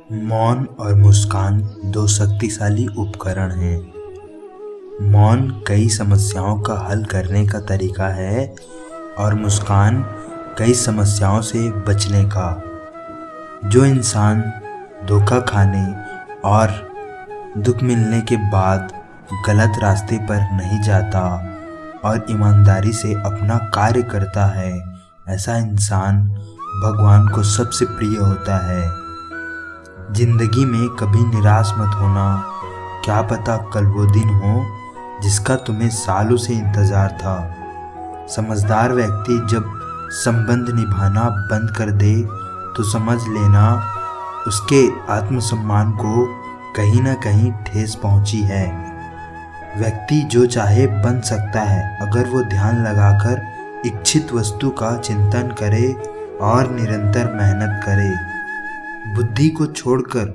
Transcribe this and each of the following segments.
मौन और मुस्कान दो शक्तिशाली उपकरण हैं। मौन कई समस्याओं का हल करने का तरीका है और मुस्कान कई समस्याओं से बचने का। जो इंसान धोखा खाने और दुख मिलने के बाद गलत रास्ते पर नहीं जाता और ईमानदारी से अपना कार्य करता है, ऐसा इंसान भगवान को सबसे प्रिय होता है। जिंदगी में कभी निराश मत होना, क्या पता कल वो दिन हो जिसका तुम्हें सालों से इंतजार था। समझदार व्यक्ति जब संबंध निभाना बंद कर दे तो समझ लेना उसके आत्मसम्मान को कहीं ना कहीं ठेस पहुंची है। व्यक्ति जो चाहे बन सकता है अगर वो ध्यान लगाकर इच्छित वस्तु का चिंतन करे और निरंतर मेहनत करे। बुद्धि को छोड़कर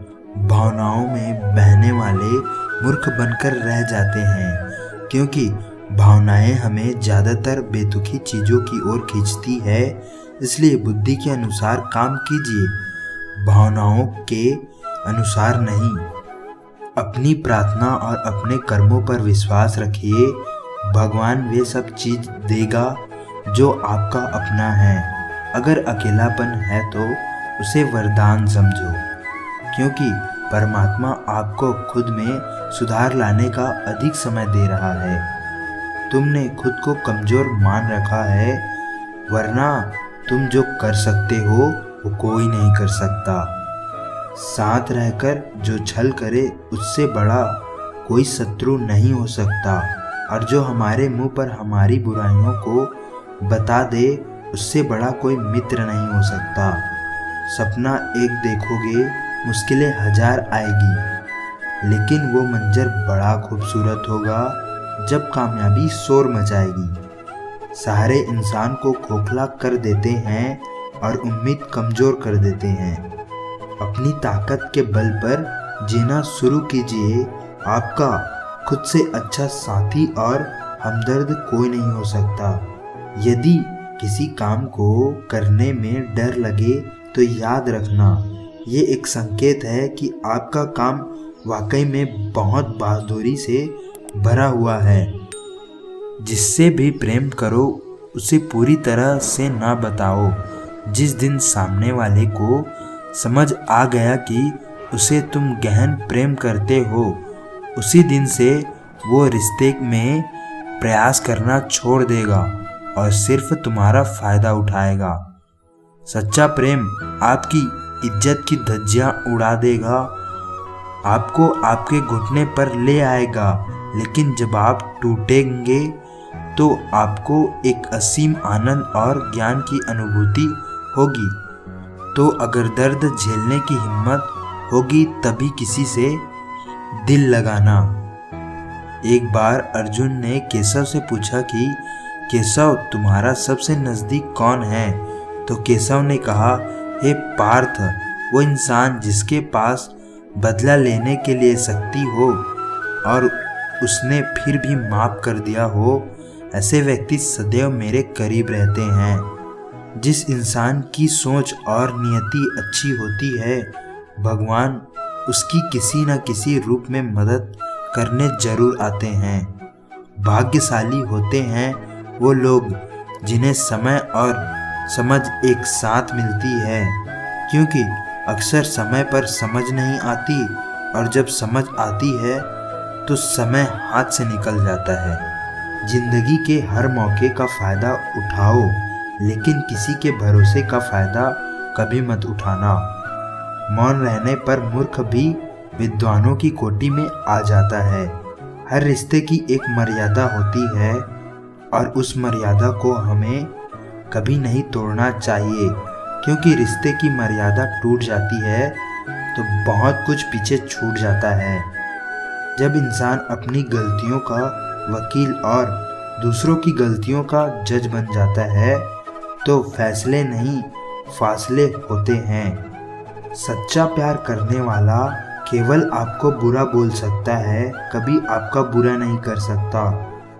भावनाओं में बहने वाले मूर्ख बनकर रह जाते हैं, क्योंकि भावनाएं हमें ज़्यादातर बेतुकी चीज़ों की ओर खींचती है। इसलिए बुद्धि के अनुसार काम कीजिए, भावनाओं के अनुसार नहीं। अपनी प्रार्थना और अपने कर्मों पर विश्वास रखिए, भगवान वे सब चीज़ देगा जो आपका अपना है। अगर अकेलापन है तो उसे वरदान समझो, क्योंकि परमात्मा आपको खुद में सुधार लाने का अधिक समय दे रहा है। तुमने खुद को कमज़ोर मान रखा है, वरना तुम जो कर सकते हो वो कोई नहीं कर सकता। साथ रहकर जो छल करे उससे बड़ा कोई शत्रु नहीं हो सकता, और जो हमारे मुंह पर हमारी बुराइयों को बता दे उससे बड़ा कोई मित्र नहीं हो सकता। सपना एक देखोगे, मुश्किलें हजार आएगी, लेकिन वो मंजर बड़ा खूबसूरत होगा जब कामयाबी शोर मचाएगी। सहारे इंसान को खोखला कर देते हैं और उम्मीद कमज़ोर कर देते हैं। अपनी ताकत के बल पर जीना शुरू कीजिए। आपका खुद से अच्छा साथी और हमदर्द कोई नहीं हो सकता। यदि किसी काम को करने में डर लगे तो याद रखना, ये एक संकेत है कि आपका काम वाकई में बहुत बहादुरी से भरा हुआ है। जिससे भी प्रेम करो उसे पूरी तरह से ना बताओ। जिस दिन सामने वाले को समझ आ गया कि उसे तुम गहन प्रेम करते हो, उसी दिन से वो रिश्ते में प्रयास करना छोड़ देगा और सिर्फ तुम्हारा फ़ायदा उठाएगा। सच्चा प्रेम आपकी इज्जत की धज्जियां उड़ा देगा, आपको आपके घुटने पर ले आएगा, लेकिन जब आप टूटेंगे तो आपको एक असीम आनंद और ज्ञान की अनुभूति होगी। तो अगर दर्द झेलने की हिम्मत होगी तभी किसी से दिल लगाना। एक बार अर्जुन ने केशव से पूछा कि केशव, तुम्हारा सबसे नज़दीक कौन है? तो केशव ने कहा, हे पार्थ, वो इंसान जिसके पास बदला लेने के लिए शक्ति हो और उसने फिर भी माफ़ कर दिया हो, ऐसे व्यक्ति सदैव मेरे करीब रहते हैं। जिस इंसान की सोच और नियति अच्छी होती है, भगवान उसकी किसी न किसी रूप में मदद करने जरूर आते हैं। भाग्यशाली होते हैं वो लोग जिन्हें समय और समझ एक साथ मिलती है, क्योंकि अक्सर समय पर समझ नहीं आती और जब समझ आती है तो समय हाथ से निकल जाता है। जिंदगी के हर मौके का फ़ायदा उठाओ, लेकिन किसी के भरोसे का फ़ायदा कभी मत उठाना। मौन रहने पर मूर्ख भी विद्वानों की कोटि में आ जाता है। हर रिश्ते की एक मर्यादा होती है और उस मर्यादा को हमें कभी नहीं तोड़ना चाहिए, क्योंकि रिश्ते की मर्यादा टूट जाती है तो बहुत कुछ पीछे छूट जाता है। जब इंसान अपनी गलतियों का वकील और दूसरों की गलतियों का जज बन जाता है तो फैसले नहीं फासले होते हैं। सच्चा प्यार करने वाला केवल आपको बुरा बोल सकता है, कभी आपका बुरा नहीं कर सकता,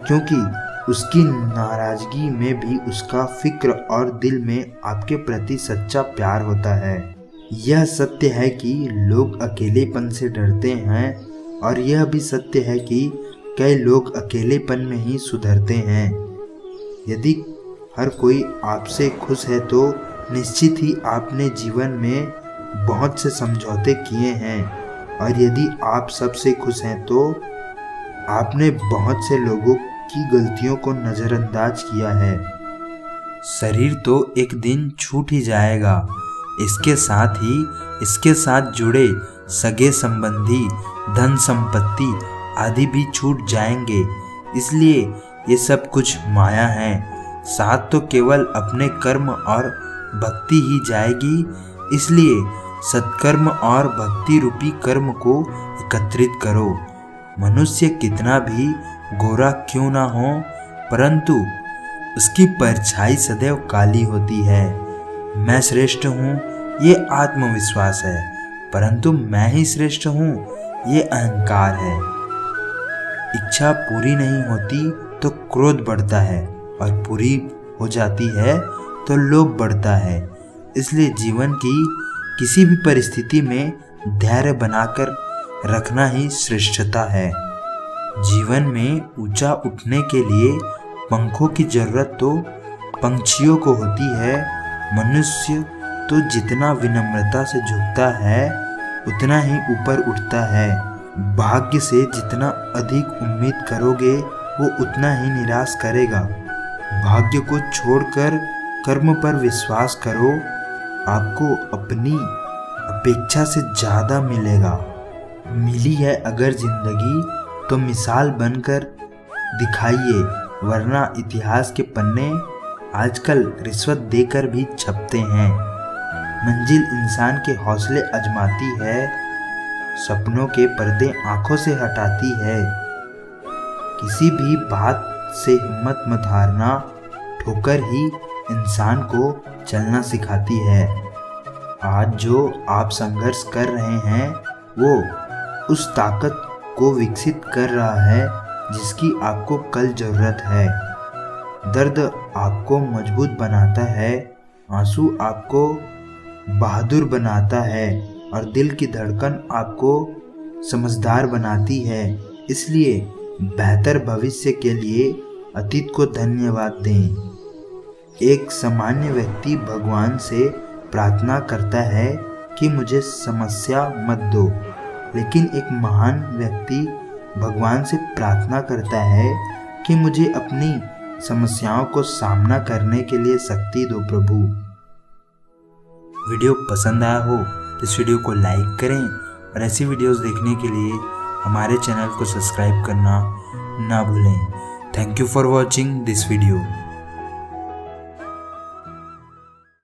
क्योंकि उसकी नाराज़गी में भी उसका फिक्र और दिल में आपके प्रति सच्चा प्यार होता है। यह सत्य है कि लोग अकेलेपन से डरते हैं और यह भी सत्य है कि कई लोग अकेलेपन में ही सुधरते हैं। यदि हर कोई आपसे खुश है तो निश्चित ही आपने जीवन में बहुत से समझौते किए हैं, और यदि आप सबसे खुश हैं तो आपने बहुत से लोगों की गलतियों को नज़रअंदाज किया है। शरीर तो एक दिन छूट ही जाएगा, इसके साथ ही इसके साथ जुड़े सगे संबंधी, धन संपत्ति आदि भी छूट जाएंगे। इसलिए ये सब कुछ माया है। साथ तो केवल अपने कर्म और भक्ति ही जाएगी। इसलिए सत्कर्म और भक्ति रूपी कर्म को एकत्रित करो। मनुष्य कितना भी गोरा क्यों ना हो, परंतु उसकी परछाई सदैव काली होती है। मैं श्रेष्ठ हूँ ये आत्मविश्वास है, परंतु मैं ही श्रेष्ठ हूँ ये अहंकार है। इच्छा पूरी नहीं होती तो क्रोध बढ़ता है, और पूरी हो जाती है तो लोभ बढ़ता है। इसलिए जीवन की किसी भी परिस्थिति में धैर्य बनाकर रखना ही श्रेष्ठता है। जीवन में ऊंचा उठने के लिए पंखों की जरूरत तो पंछियों को होती है। मनुष्य तो जितना विनम्रता से झुकता है उतना ही ऊपर उठता है। भाग्य से जितना अधिक उम्मीद करोगे वो उतना ही निराश करेगा। भाग्य को छोड़कर कर्म पर विश्वास करो, आपको अपनी अपेक्षा से ज़्यादा मिलेगा। मिली है अगर जिंदगी तो मिसाल बनकर दिखाइए, वरना इतिहास के पन्ने आजकल रिश्वत देकर भी छपते हैं। मंजिल इंसान के हौसले आजमाती है, सपनों के पर्दे आंखों से हटाती है। किसी भी बात से हिम्मत मत हारना, ठोकर ही इंसान को चलना सिखाती है। आज जो आप संघर्ष कर रहे हैं वो उस ताकत को विकसित कर रहा है जिसकी आपको कल जरूरत है। दर्द आपको मजबूत बनाता है, आंसू आपको बहादुर बनाता है, और दिल की धड़कन आपको समझदार बनाती है। इसलिए बेहतर भविष्य के लिए अतीत को धन्यवाद दें। एक सामान्य व्यक्ति भगवान से प्रार्थना करता है कि मुझे समस्या मत दो, लेकिन एक महान व्यक्ति भगवान से प्रार्थना करता है कि मुझे अपनी समस्याओं को सामना करने के लिए शक्ति दो प्रभु। वीडियो पसंद आया हो तो इस वीडियो को लाइक करें, और ऐसी वीडियोस देखने के लिए हमारे चैनल को सब्सक्राइब करना ना भूलें। Thank you for watching this video.